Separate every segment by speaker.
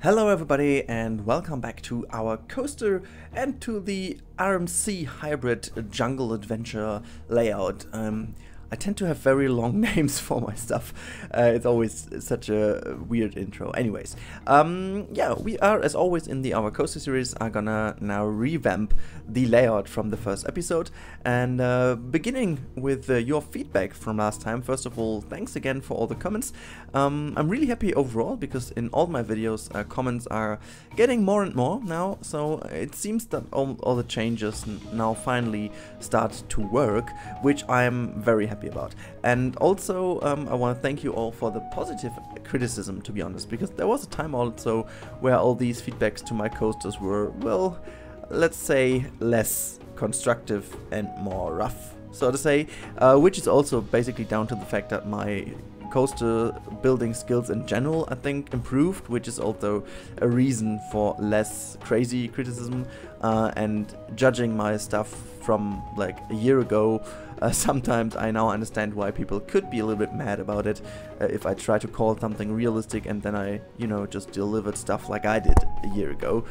Speaker 1: Hello everybody and welcome back to our coaster and to the RMC Hybrid Jungle Adventure layout. I tend to have very long names for my stuff. It's always such a weird intro. Anyways, yeah, we are, as always in the Our Coaster series, are gonna now revamp the layout from the first episode. And beginning with your feedback from last time, first of all, thanks again for all the comments. I'm really happy overall because in all my videos, comments are getting more and more now. So it seems that all the changes now finally start to work, which I'm very happy about. And also I want to thank you all for the positive criticism, to be honest, because there was a time also where all these feedbacks to my coasters were, well, let's say less constructive and more rough, so to say, which is also basically down to the fact that my coaster building skills in general, I think, improved, which is also a reason for less crazy criticism and judging my stuff from like a year ago. Sometimes I now understand why people could be a little bit mad about it if I try to call something realistic and then I, you know, just delivered stuff like I did a year ago.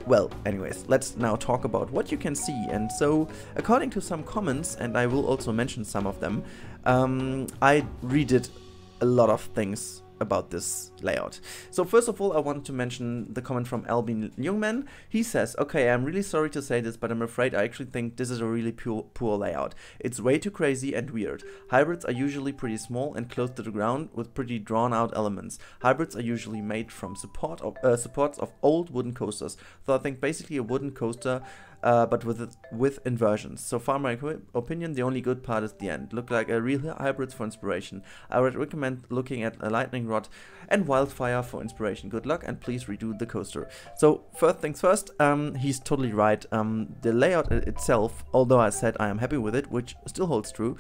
Speaker 1: Well, anyways, let's now talk about what you can see. And so, according to some comments, and I will also mention some of them, I redid a lot of things about this layout. So first of all, I want to mention the comment from Albin Jungman. He says, okay, I'm really sorry to say this, but I'm afraid I actually think this is a really poor layout. It's way too crazy and weird. Hybrids are usually pretty small and close to the ground with pretty drawn out elements. Hybrids are usually made from supports of old wooden coasters. So I think basically a wooden coaster but with inversions. So far, my opinion, the only good part is the end. Look like a real hybrid for inspiration. I would recommend looking at a lightning rod and wildfire for inspiration. Good luck and please redo the coaster. So first things first, he's totally right. The layout itself, although I said I am happy with it, which still holds true,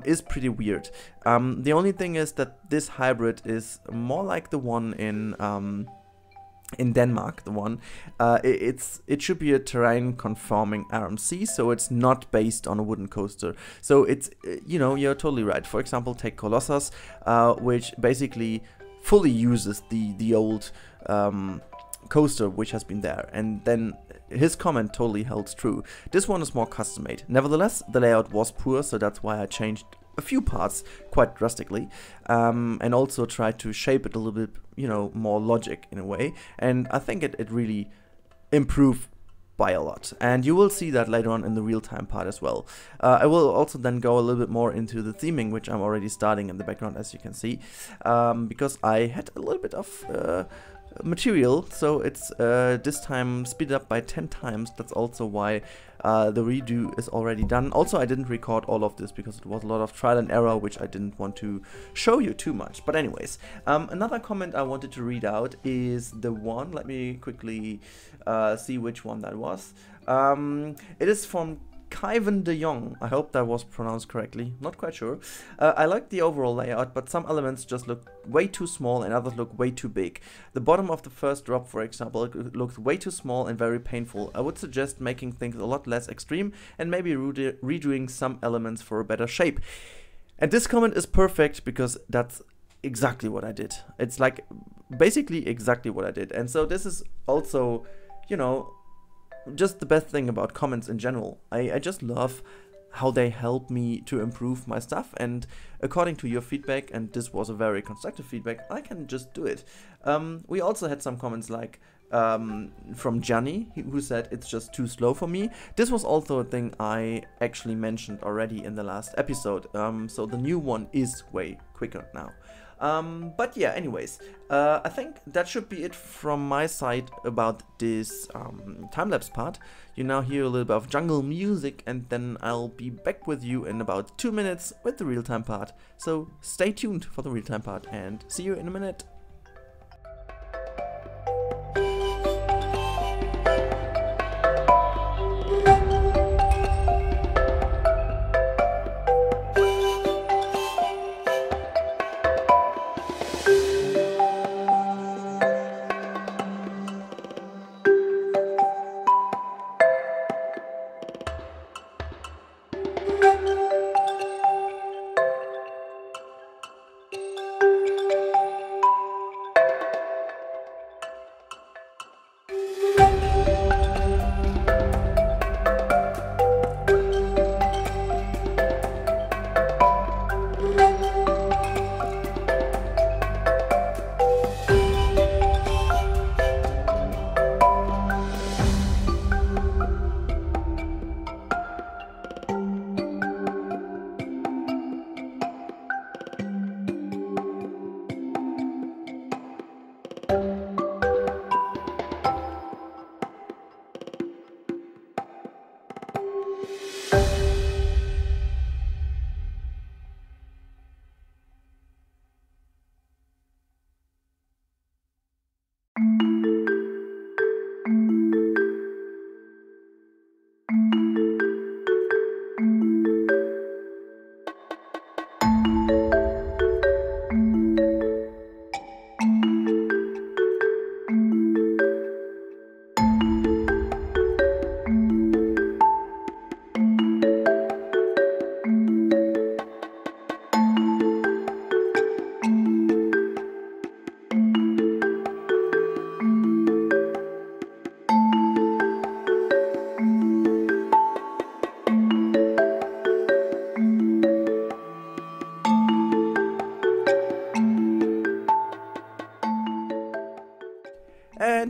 Speaker 1: is pretty weird. The only thing is that this hybrid is more like the one in Denmark, the one, it should be a terrain conforming RMC, so it's not based on a wooden coaster. So it's, you know, you're totally right. For example, take Colossus, which basically fully uses the old coaster which has been there, and then his comment totally holds true. This one is more custom made. Nevertheless, the layout was poor, so that's why I changed a few parts quite drastically, and also tried to shape it a little bit, you know, more logic in a way, and I think it really improved by a lot, and you will see that later on in the real-time part as well. I will also then go a little bit more into the theming, which I'm already starting in the background, as you can see, because I had a little bit of material, so it's this time speeded up by 10 times. That's also why the redo is already done. Also, I didn't record all of this because it was a lot of trial and error, which I didn't want to show you too much. But anyways, another comment I wanted to read out is the one, let me quickly see which one that was. It is from Kaiven de Jong. I hope that was pronounced correctly, not quite sure. I like the overall layout, but some elements just look way too small and others look way too big. The bottom of the first drop, for example, looks way too small and very painful. I would suggest making things a lot less extreme and maybe redoing some elements for a better shape. And this comment is perfect because that's exactly what I did. It's like basically exactly what I did. And so this is also, you know, just the best thing about comments in general. I just love how they help me to improve my stuff, and according to your feedback, and this was a very constructive feedback, I can just do it. We also had some comments like from Gianni, who said it's just too slow for me. This was also a thing I actually mentioned already in the last episode, so the new one is way quicker now. But yeah, anyways, I think that should be it from my side about this time-lapse part. You now hear a little bit of jungle music, and then I'll be back with you in about 2 minutes with the real-time part. So stay tuned for the real-time part and see you in a minute.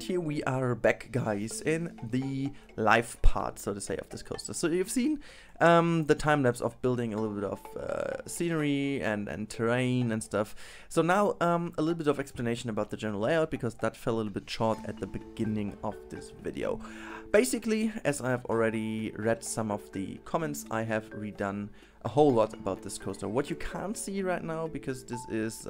Speaker 1: And here we are back, guys, in the live part, so to say, of this coaster. So you've seen the time-lapse of building a little bit of scenery and terrain and stuff. So now a little bit of explanation about the general layout, because that fell a little bit short at the beginning of this video. Basically, as I have already read some of the comments, I have redone a whole lot about this coaster. What you can't see right now, because this is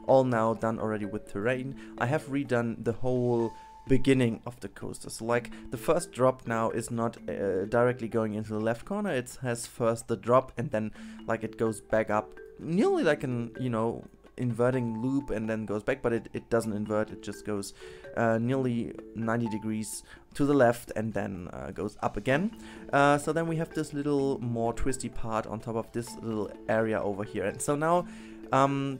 Speaker 1: all now done already with terrain, I have redone the whole beginning of the coaster. So like the first drop now is not directly going into the left corner. It has first the drop and then like it goes back up, nearly like an, you know, inverting loop, and then goes back, but it doesn't invert. It just goes nearly 90 degrees to the left and then goes up again. So then we have this little more twisty part on top of this little area over here. And so now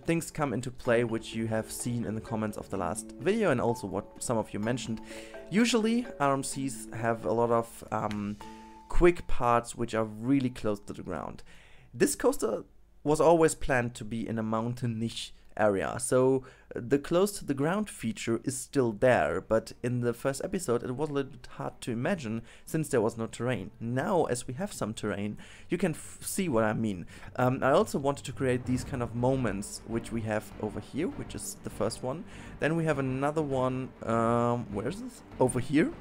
Speaker 1: things come into play which you have seen in the comments of the last video, and also what some of you mentioned. Usually RMCs have a lot of quick parts which are really close to the ground. This coaster was always planned to be in a mountainish area, so the close to the ground feature is still there, but in the first episode it was a little bit hard to imagine since there was no terrain. Now, as we have some terrain, you can see what I mean. I also wanted to create these kind of moments which we have over here, which is the first one. Then we have another one, where is this? Over here.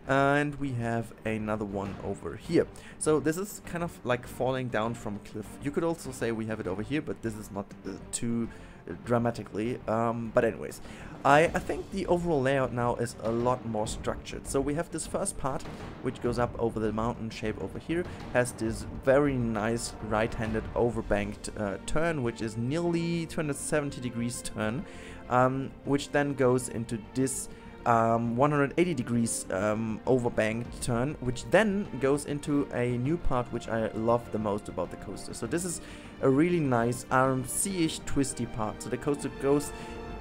Speaker 1: And we have another one over here. So this is kind of like falling down from a cliff. You could also say we have it over here, but this is not too dramatically. But anyways, I think the overall layout now is a lot more structured. So we have this first part, which goes up over the mountain shape over here, has this very nice right-handed overbanked turn, which is nearly 270 degrees turn, which then goes into this 180 degrees overbanked turn, which then goes into a new part which I love the most about the coaster. So this is a really nice RMC-ish twisty part. So the coaster goes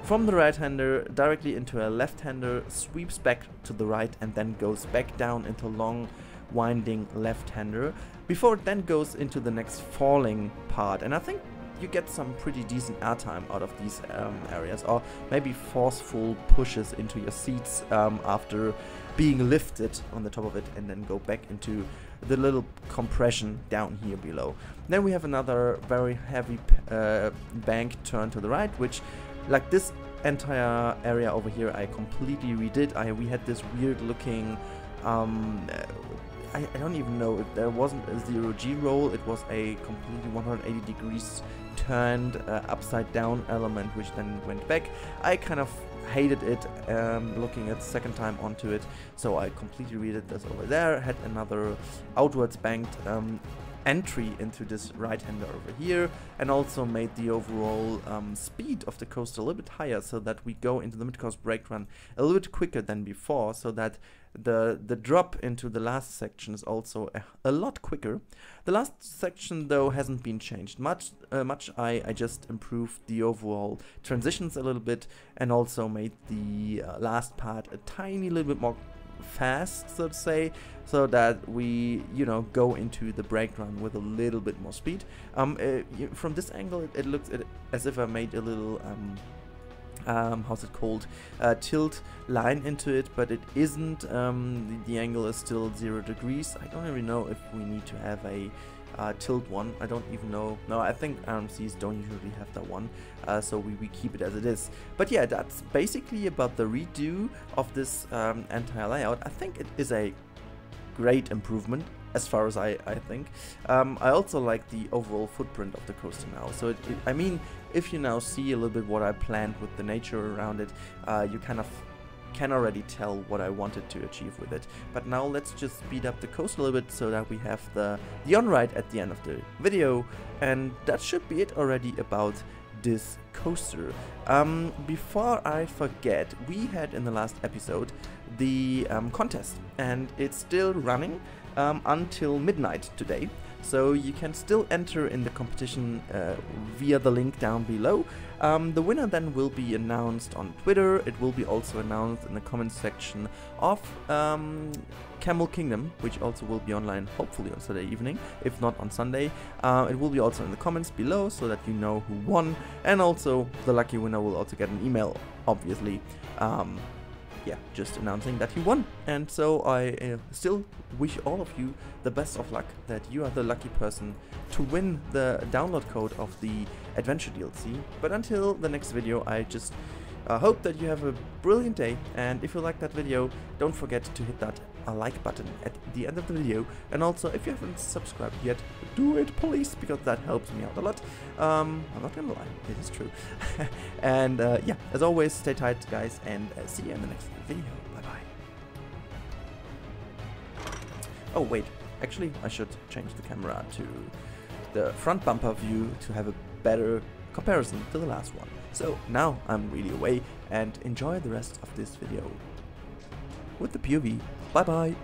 Speaker 1: from the right-hander directly into a left-hander, sweeps back to the right, and then goes back down into long winding left-hander before it then goes into the next falling part. And I think you get some pretty decent airtime out of these areas, or maybe forceful pushes into your seats after being lifted on the top of it, and then go back into the little compression down here below. Then we have another very heavy bank turn to the right, which, like this entire area over here, I completely redid. We had this weird looking I don't even know if there wasn't a 0G roll. It was a completely 180 degrees turned upside down element, which then went back. I kind of hated it looking at the second time onto it, so I completely redid this over there. Had another outwards banked entry into this right-hander over here, and also made the overall speed of the coaster a little bit higher, so that we go into the mid-course brake run a little bit quicker than before, so that the drop into the last section is also a lot quicker. The last section though hasn't been changed much. I just improved the overall transitions a little bit, and also made the last part a tiny little bit more fast, so to say, so that we, you know, go into the brake run with a little bit more speed. From this angle it looks as if I made a little how's it called, tilt line into it, but it isn't. The angle is still 0 degrees. I don't even know if we need to have a tilt one. I don't even know. No, I think RMCs don't usually have that one, so we keep it as it is. But yeah, that's basically about the redo of this entire layout. I think it is a great improvement, as far as I think. I also like the overall footprint of the coaster now. So I mean, if you now see a little bit what I planned with the nature around it, you kind of can already tell what I wanted to achieve with it. But now let's just speed up the coaster a little bit, so that we have the on-ride at the end of the video, and that should be it already about this coaster. Before I forget, we had in the last episode the contest, and it's still running until midnight today, so you can still enter in the competition via the link down below. The winner then will be announced on Twitter. It will be also announced in the comment section of Camel Kingdom, which also will be online hopefully on Saturday evening, if not on Sunday. It will be also in the comments below, so that you know who won, and also the lucky winner will also get an email, obviously. yeah, just announcing that he won. And so I still wish all of you the best of luck, that you are the lucky person to win the download code of the Adventure DLC. But until the next video, I just hope that you have a brilliant day, and if you like that video, don't forget to hit that like button at the end of the video, and also if you haven't subscribed yet, do it please, because that helps me out a lot. I'm not gonna lie, it is true. And yeah, as always, stay tight guys, and see you in the next video. Bye bye. Oh wait, actually I should change the camera to the front bumper view to have a better comparison to the last one. So now I'm really away, and enjoy the rest of this video with the POV. Bye bye.